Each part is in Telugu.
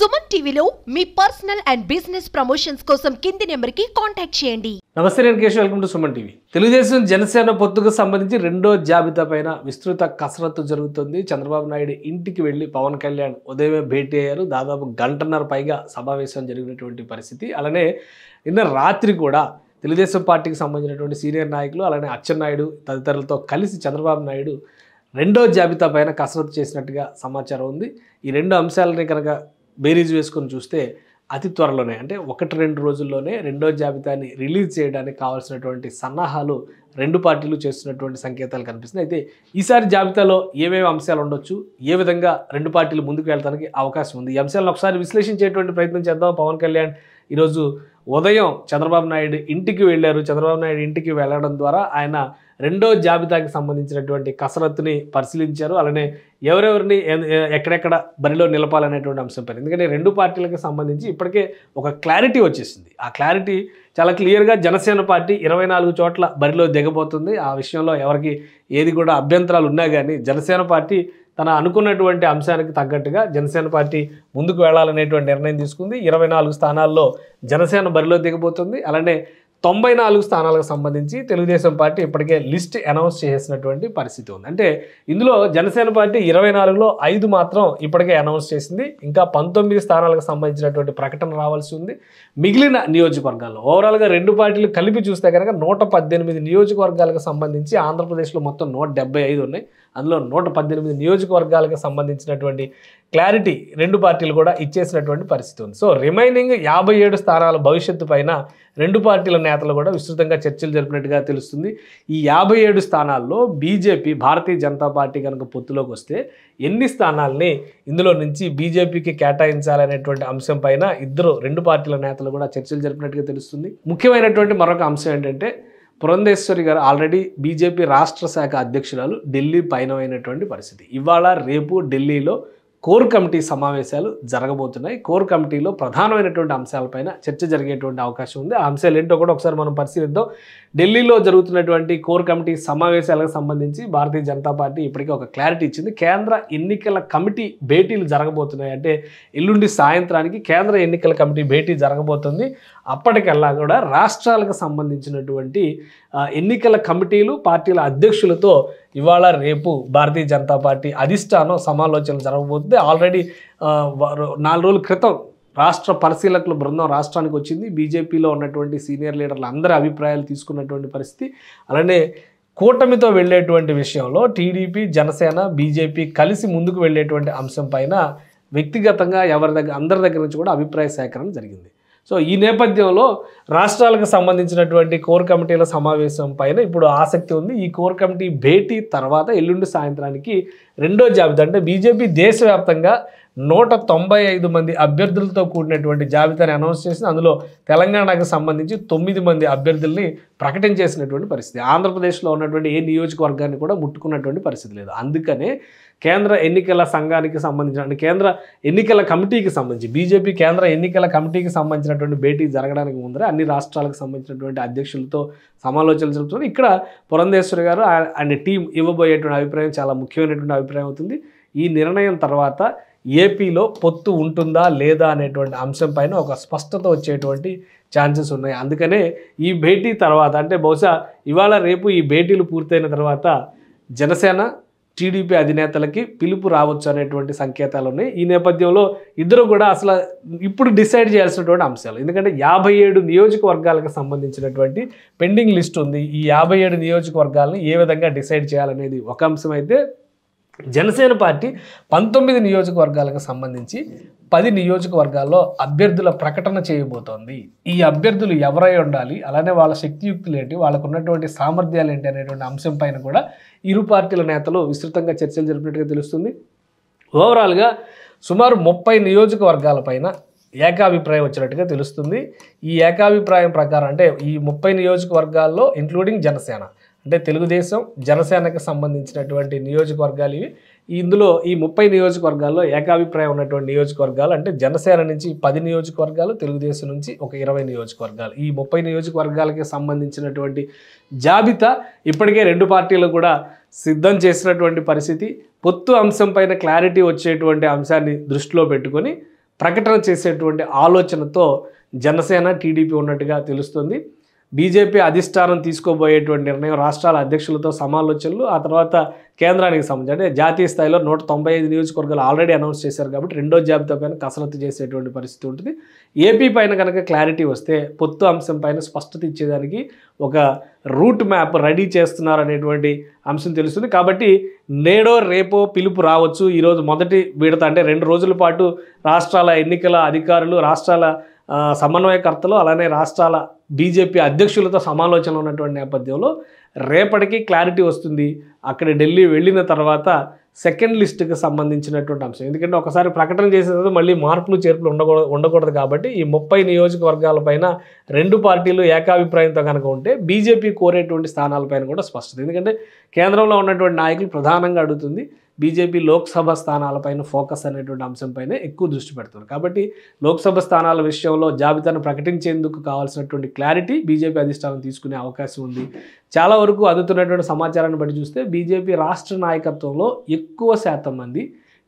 సుమన్ టీవీలో మీ పర్సనల్ అండ్ బిజినెస్ ప్రమోషన్స్ కోసం కింది నెంబర్కి కాంటాక్ట్ చేయండి. నమస్తే, నేను Keshav. Welcome to Suman TV. Telugu Desam Janasena పొత్తుకు సంబంధించి రెండో జాబితా పైన విస్తృత కసరత్తు జరుగుతుంది. చంద్రబాబు నాయుడు ఇంటికి వెళ్లి పవన్ కళ్యాణ్ ఉదయమే భేటీ అయ్యారు. దాదాపు గంటన్నర పైగా సమావేశం జరిగినటువంటి పరిస్థితి. అలానే నిన్న రాత్రి కూడా తెలుగుదేశం పార్టీకి సంబంధించినటువంటి సీనియర్ నాయకులు అలానే అచ్చెన్నాయుడు తదితరులతో కలిసి చంద్రబాబు నాయుడు రెండో జాబితా పైన కసరత్తు చేసినట్టుగా సమాచారం ఉంది. ఈ రెండు అంశాలని కనుక బేరీజ్ వేసుకొని చూస్తే అతి త్వరలోనే, అంటే 1-2 రోజుల్లోనే రెండో జాబితాని రిలీజ్ చేయడానికి కావాల్సినటువంటి సన్నాహాలు రెండు పార్టీలు చేస్తున్నటువంటి సంకేతాలు కనిపిస్తున్నాయి. అయితే ఈసారి జాబితాలో ఏమేమి అంశాలు ఉండొచ్చు, ఏ విధంగా రెండు పార్టీలు ముందుకు వెళ్ళడానికి అవకాశం ఉంది, ఈ అంశాలను ఒకసారి విశ్లేషించేటువంటి ప్రయత్నం చేద్దాం. పవన్ కళ్యాణ్ ఈరోజు ఉదయం చంద్రబాబు నాయుడు ఇంటికి వెళ్ళారు. చంద్రబాబు నాయుడు ఇంటికి వెళ్ళడం ద్వారా ఆయన రెండో జాబితాకి సంబంధించినటువంటి కసరత్తుని పరిశీలించారు. అలానే ఎవరెవరిని ఎక్కడెక్కడ బరిలో నిలపాలనేటువంటి అంశంపై, ఎందుకంటే రెండు పార్టీలకు సంబంధించి ఇప్పటికే ఒక క్లారిటీ వచ్చేసింది. ఆ క్లారిటీ చాలా క్లియర్గా జనసేన పార్టీ 24 చోట్ల బరిలో దిగబోతుంది. ఆ విషయంలో ఎవరికి ఏది కూడా అభ్యంతరాలు ఉన్నా కానీ జనసేన పార్టీ తన అనుకున్నటువంటి అంశానికి తగ్గట్టుగా జనసేన పార్టీ ముందుకు వెళ్లాలనేటువంటి నిర్ణయం తీసుకుంది. 24 స్థానాల్లో జనసేన బరిలో దిగబోతుంది. అలానే 94 స్థానాలకు సంబంధించి తెలుగుదేశం పార్టీ ఇప్పటికే లిస్ట్ అనౌన్స్ చేసినటువంటి పరిస్థితి ఉంది. అంటే ఇందులో జనసేన పార్టీ 24లో 5 మాత్రం ఇప్పటికే అనౌన్స్ చేసింది. ఇంకా 19 స్థానాలకు సంబంధించినటువంటి ప్రకటన రావాల్సి ఉంది. మిగిలిన నియోజకవర్గాల్లో ఓవరాల్గా రెండు పార్టీలు కలిపి చూస్తే కనుక 118 నియోజకవర్గాలకు సంబంధించి ఆంధ్రప్రదేశ్లో మొత్తం 175 ఉన్నాయి. అందులో 118 నియోజకవర్గాలకు సంబంధించినటువంటి క్లారిటీ రెండు పార్టీలు కూడా ఇచ్చేసినటువంటి పరిస్థితి ఉంది. సో రిమైనింగ్ 57 స్థానాల భవిష్యత్తు పైన రెండు పార్టీల నేతలు కూడా విస్తృతంగా చర్చలు జరిపినట్టుగా తెలుస్తుంది. ఈ 57 స్థానాల్లో బీజేపీ, భారతీయ జనతా పార్టీ కనుక పొత్తులోకి వస్తే ఎన్ని స్థానాల్ని ఇందులో నుంచి బీజేపీకి కేటాయించాలనేటువంటి అంశం పైన రెండు పార్టీల నేతలు కూడా చర్చలు జరిపినట్టుగా తెలుస్తుంది. ముఖ్యమైనటువంటి మరొక అంశం ఏంటంటే, పురంధేశ్వరి గారు ఆల్రెడీ బీజేపీ రాష్ట్ర శాఖ అధ్యక్షురాలు ఢిల్లీ పయనమైనటువంటి పరిస్థితి. ఇవాళ రేపు ఢిల్లీలో కోర్ కమిటీ సమావేశాలు జరగబోతున్నాయి. కోర్ కమిటీలో ప్రధానమైనటువంటి అంశాలపైన చర్చ జరిగేటువంటి అవకాశం ఉంది. ఆ అంశాలు ఏంటో కూడా ఒకసారి మనం పరిశీలిద్దాం. ఢిల్లీలో జరుగుతున్నటువంటి కోర్ కమిటీ సమావేశాలకు సంబంధించి భారతీయ జనతా పార్టీ ఇప్పటికే ఒక క్లారిటీ ఇచ్చింది. కేంద్ర ఎన్నికల కమిటీ భేటీలు జరగబోతున్నాయి. అంటే ఎల్లుండి సాయంత్రానికి కేంద్ర ఎన్నికల కమిటీ భేటీ జరగబోతుంది. అప్పటికల్లా కూడా రాష్ట్రాలకు సంబంధించినటువంటి ఎన్నికల కమిటీలు, పార్టీల అధ్యక్షులతో ఇవాళ రేపు భారతీయ జనతా పార్టీ అధిష్టానం సమాలోచనలు జరగబోతుంది. ఆల్రెడీ 4 రోజుల క్రితం రాష్ట్ర పరిశీలకుల బృందం రాష్ట్రానికి వచ్చింది. బీజేపీలో ఉన్నటువంటి సీనియర్ లీడర్లు అందరి అభిప్రాయాలు తీసుకున్నటువంటి పరిస్థితి. అలానే కూటమితో వెళ్ళేటువంటి విషయంలో టీడీపీ, జనసేన, బీజేపీ కలిసి ముందుకు వెళ్ళేటువంటి అంశం పైన వ్యక్తిగతంగా అందరి దగ్గర నుంచి కూడా అభిప్రాయ సేకరణ జరిగింది. సో ఈ నేపథ్యంలో రాష్ట్రాలకు సంబంధించినటువంటి కోర్ కమిటీల సమావేశం పైన ఇప్పుడు ఆసక్తి ఉంది. ఈ కోర్ కమిటీ భేటీ తర్వాత ఎల్లుండి సాయంత్రానికి రెండో జాబితా, అంటే బీజేపీ దేశవ్యాప్తంగా 195 మంది అభ్యర్థులతో కూడినటువంటి జాబితాని అనౌన్స్ చేసింది. అందులో తెలంగాణకు సంబంధించి 9 మంది అభ్యర్థుల్ని ప్రకటించేసినటువంటి పరిస్థితి. ఆంధ్రప్రదేశ్లో ఉన్నటువంటి ఏ నియోజకవర్గాన్ని కూడా ముట్టుకున్నటువంటి పరిస్థితి లేదు. అందుకనే కేంద్ర ఎన్నికల సంఘానికి సంబంధించిన, కేంద్ర ఎన్నికల కమిటీకి సంబంధించి, బీజేపీ కేంద్ర ఎన్నికల కమిటీకి సంబంధించినటువంటి భేటీ జరగడానికి ముందరే అన్ని రాష్ట్రాలకు సంబంధించినటువంటి అధ్యక్షులతో సమాలోచనలు జరుగుతున్నాయి. ఇక్కడ పురంధేశ్వరి గారు అండ్ టీం ఇవ్వబోయేటువంటి అభిప్రాయం చాలా ముఖ్యమైనటువంటి అభిప్రాయం అవుతుంది. ఈ నిర్ణయం తర్వాత ఏపీలో పొత్తు ఉంటుందా లేదా అనేటువంటి అంశం పైన ఒక స్పష్టత వచ్చేటువంటి ఛాన్సెస్ ఉన్నాయి. అందుకనే ఈ భేటీ తర్వాత, అంటే బహుశా ఇవాళ రేపు ఈ భేటీలు పూర్తయిన తర్వాత జనసేన, టీడీపీ అధినేతలకి పిలుపు రావచ్చు అనేటువంటి సంకేతాలు ఉన్నాయి. ఈ నేపథ్యంలో ఇద్దరు కూడా అసలు ఇప్పుడు డిసైడ్ చేయాల్సినటువంటి అంశాలు, ఎందుకంటే 57 నియోజకవర్గాలకు సంబంధించినటువంటి పెండింగ్ లిస్ట్ ఉంది. ఈ 57 నియోజకవర్గాలను ఏ విధంగా డిసైడ్ చేయాలనేది ఒక అంశం అయితే, జనసేన పార్టీ 19 నియోజకవర్గాలకు సంబంధించి 10 నియోజకవర్గాల్లో అభ్యర్థుల ప్రకటన చేయబోతోంది. ఈ అభ్యర్థులు ఎవరై ఉండాలి, అలానే వాళ్ళ శక్తియుక్తులు ఏంటి, వాళ్ళకు ఉన్నటువంటి సామర్థ్యాలు ఏంటి అనేటువంటి అంశం పైన కూడా ఇరు పార్టీల నేతలు విస్తృతంగా చర్చలు జరిపినట్టుగా తెలుస్తుంది. ఓవరాల్గా సుమారు 30 నియోజకవర్గాల పైన ఏకాభిప్రాయం వచ్చినట్టుగా తెలుస్తుంది. ఈ ఏకాభిప్రాయం ప్రకారం, అంటే ఈ 30 నియోజకవర్గాల్లో ఇంక్లూడింగ్ జనసేన, అంటే తెలుగుదేశం, జనసేనకు సంబంధించినటువంటి నియోజకవర్గాలు ఇవి. ఇందులో ఈ 30 నియోజకవర్గాల్లో ఏకాభిప్రాయం ఉన్నటువంటి నియోజకవర్గాలు, అంటే జనసేన నుంచి 10 నియోజకవర్గాలు, తెలుగుదేశం నుంచి ఒక 20 నియోజకవర్గాలు. ఈ 30 నియోజకవర్గాలకి సంబంధించినటువంటి జాబితా ఇప్పటికే రెండు పార్టీలు కూడా సిద్ధం చేసినటువంటి పరిస్థితి. పొత్తు అంశం పైన క్లారిటీ వచ్చేటువంటి అంశాన్ని దృష్టిలో పెట్టుకొని ప్రకటన చేసేటువంటి ఆలోచనతో జనసేన టీడీపీ ఉన్నట్టుగా తెలుస్తుంది. బీజేపీ అధిష్టానం తీసుకోబోయేటువంటి నిర్ణయం రాష్ట్రాల అధ్యక్షులతో సమాలోచనలు, ఆ తర్వాత కేంద్రానికి సంబంధించి అంటే జాతీయ స్థాయిలో 195 నియోజకవర్గాలు ఆల్రెడీ అనౌన్స్ చేశారు కాబట్టి రెండో జాబితా పైన కసరత్తు చేసేటువంటి పరిస్థితి ఉంటుంది. ఏపీ పైన కనుక క్లారిటీ వస్తే పొత్తు అంశం పైన స్పష్టత ఇచ్చేదానికి ఒక రూట్ మ్యాప్ రెడీ చేస్తున్నారు అనేటువంటి అంశం తెలుస్తుంది. కాబట్టి నేడో రేపో పిలుపు రావచ్చు. ఈరోజు మొదటి విడత అంటే 2 రోజుల పాటు రాష్ట్రాల ఎన్నికల అధికారులు, రాష్ట్రాల సమన్వయకర్తలు, అలానే రాష్ట్రాల బీజేపీ అధ్యక్షులతో సమాలోచనలు ఉన్నటువంటి నేపథ్యంలో రేపటికి క్లారిటీ వస్తుంది. అక్కడ ఢిల్లీ వెళ్ళిన తర్వాత సెకండ్ లిస్టుకి సంబంధించినటువంటి అంశం. ఎందుకంటే ఒకసారి ప్రకటన చేసిన తర్వాత మళ్ళీ మార్పులు చేర్పులు ఉండకూడదు కాబట్టి ఈ 30 నియోజకవర్గాలపైన 2 పార్టీలు ఏకాభిప్రాయంతో కనుక ఉంటే బీజేపీ కోరేటువంటి స్థానాలపైన కూడా స్పష్టత. ఎందుకంటే కేంద్రంలో ఉన్నటువంటి నాయకులు ప్రధానంగా అడుగుతుంది బీజేపీ లోక్సభ స్థానాలపైన ఫోకస్ అనేటువంటి అంశంపైనే ఎక్కువ దృష్టి పెడుతుంది. కాబట్టి లోక్సభ స్థానాల విషయంలో జాబితాను ప్రకటించేందుకు కావాల్సినటువంటి క్లారిటీ బీజేపీ అధిష్టానం తీసుకునే అవకాశం ఉంది. చాలా వరకు అందుతున్నటువంటి సమాచారాన్ని బట్టి చూస్తే బీజేపీ రాష్ట్ర నాయకత్వంలో ఎక్కువ శాతం మంది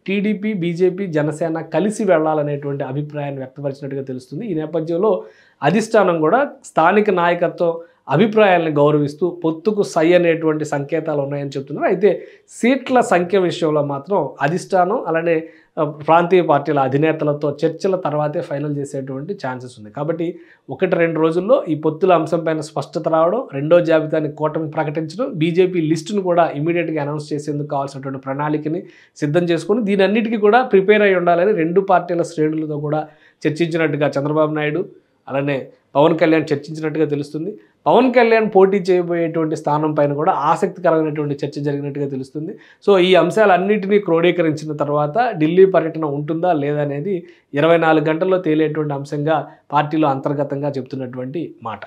టీడీపీ, బీజేపీ, జనసేన కలిసి వెళ్లాలనేటువంటి అభిప్రాయాన్ని వ్యక్తపరిచినట్టుగా తెలుస్తుంది. ఈ నేపథ్యంలో అధిష్టానం కూడా స్థానిక నాయకత్వం అభిప్రాయాలను గౌరవిస్తూ పొత్తుకు సై అనేటువంటి సంకేతాలు ఉన్నాయని చెప్తున్నారు. అయితే సీట్ల సంఖ్య విషయంలో మాత్రం అధిష్టానం అలానే ప్రాంతీయ పార్టీల అధినేతలతో చర్చల తర్వాతే ఫైనల్ చేసేటువంటి ఛాన్సెస్ ఉంది. కాబట్టి 1-2 రోజుల్లో ఈ పొత్తుల అంశంపైన స్పష్టత రావడం, రెండో జాబితాని కూటమి ప్రకటించడం, బీజేపీ లిస్టును కూడా ఇమీడియట్గా అనౌన్స్ చేసేందుకు కావాల్సినటువంటి ప్రణాళికని సిద్ధం చేసుకుని దీని అన్నిటికీ కూడా ప్రిపేర్ అయి ఉండాలని 2 పార్టీల శ్రేణులతో కూడా చర్చించినట్టుగా చంద్రబాబు నాయుడు అలానే పవన్ కళ్యాణ్ చర్చించినట్టుగా తెలుస్తుంది. పవన్ కళ్యాణ్ పోటీ చేయబోయేటువంటి స్థానం పైన కూడా ఆసక్తికరమైనటువంటి చర్చ జరిగినట్టుగా తెలుస్తుంది. సో ఈ అంశాలన్నింటినీ క్రోడీకరించిన తర్వాత ఢిల్లీ పర్యటన ఉంటుందా లేదా అనేది 24 గంటల్లో తేలేటువంటి అంశంగా పార్టీలో అంతర్గతంగా చెప్తున్నటువంటి మాట.